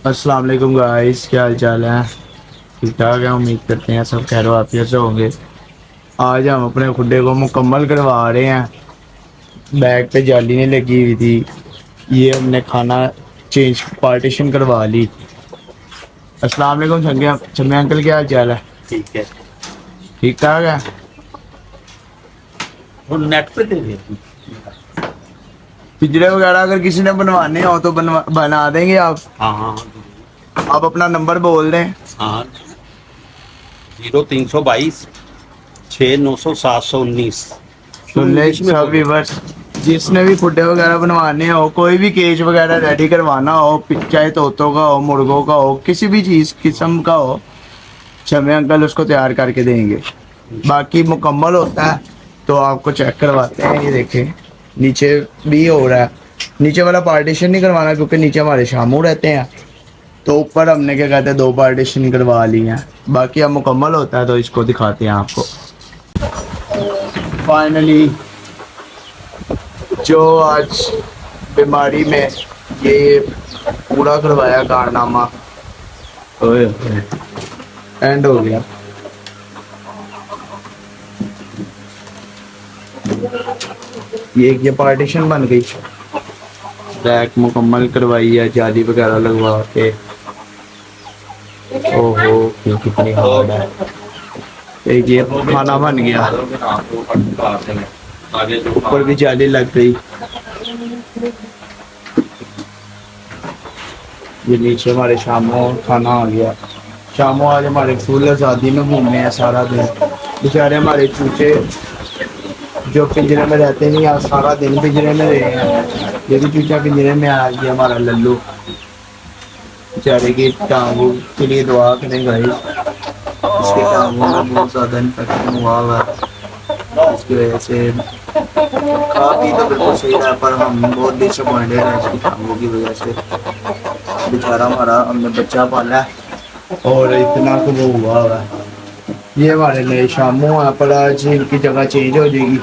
अस्सलाम वालेकुम गाइस, क्या हाल चाल है। ठीक ठाक है, उम्मीद करते हैं सब खैर आफियत से होंगे। आज हम अपने खुडे को मुकम्मल करवा रहे हैं। बैग पे जाली नहीं लगी हुई थी। ये हमने खाना चेंज पार्टीशन करवा ली। अस्सलाम वालेकुम शम्मी अंकल, क्या हाल चाल है। ठीक है। ठीक ठाक है। वो नेट पे दे दे। पिंजरे वगैरह अगर किसी ने बनवाने हो तो बना देंगे आप। हाँ हाँ आप अपना नंबर बोल दें। हाँ। 0322 6 900 719। सुन ले सब व्यूअर्स, जिसने भी खुडे वगैरह बनवाने हो, कोई भी केज वगैरह रेडी करवाना हो, चाहे तोतों का हो, मुर्गों का हो, किसी भी चीज़ किस्म का हो, शम्मी अंकल उसको तैयार करके देंगे। बाकी मुकम्मल होता है तो आपको चेक करवाते हैं। ये देखें, नीचे भी हो रहा है। नीचे वाला पार्टीशन नहीं करवाना क्योंकि नीचे हमारे शामू रहते हैं, तो ऊपर हमने क्या कहते हैं 2 पार्टीशन करवा ली हैं। बाकी अब मुकम्मल होता है तो इसको दिखाते हैं आपको। फाइनली जो आज बीमारी में ये पूरा करवाया कारनामा एंड हो गया। ये पार्टीशन बन गई। बैक मुकम्मल करवाई है, जाली वगैरह लगवा के। ओहो ये कितनी हार्ड है। एक ये खाना बन गया, ऊपर भी जाली लग गई। ये नीचे हमारे शामों खाना आ गया। शामों आज हमारे फुल आज़ादी में घूमने हैं सारा दिन। बेचारे हमारे चूचे जो पिंजरे में रहते नहीं, आज सारा दिन पिंजरे में रहे हैं। ये भी चूचा पिंजरे में आ गया हमारा लल्लू। बेचारे की टांगों के लिए दुआ करें भाई। इसके टांगों में बहुत ज़्यादा इन्फेक्शन हुआ है, इसकी वजह से खा पी तो बिल्कुल सही रहा, पर हम बहुत डिसअपॉइंटेड हैं इसकी टांगों की वजह से। बेचारा हमारा हमने बच्चा पाला है और इतना तो वो हुआ है। ये हमारे नए शामू हैं, पर आज इनकी जगह चेंज हो जाएगी।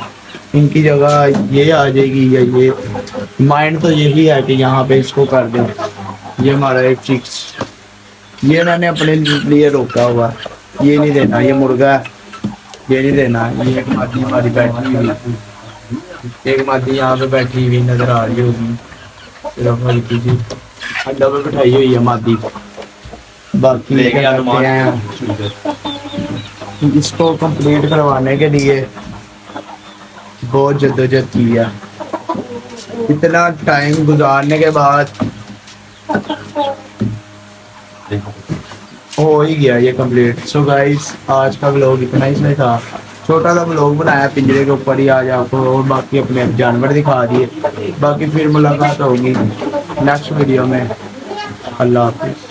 इनकी जगह ये आ जाएगी या ये। माइंड तो यही है कि यहाँ पे इसको कर दें। ये हमारा एक चिक्स, ये मैंने अपने लिए रोका हुआ है। ये नहीं देना, ये मुर्गा है, ये नहीं देना। ये एक मादी हमारी बैठी हुई, एक मादी यहाँ पे बैठी हुई नजर आ रही होगी, सिर्फ हल्की सी अड्डा पे बिठाई हुई है मादी। बाकी इसको कंप्लीट करवाने के लिए बहुत जद्दोजहद की है। इतना टाइम गुजारने के बाद हो ही गया ये कंप्लीट। सो गाइस, आज का व्लॉग इतना ही सही था। छोटा सा व्लॉग बनाया पिंजरे के ऊपर ही आज आपको, और बाकी अपने जानवर दिखा दिए। बाकी फिर मुलाकात होगी नेक्स्ट वीडियो में। अल्लाह हाफिज़।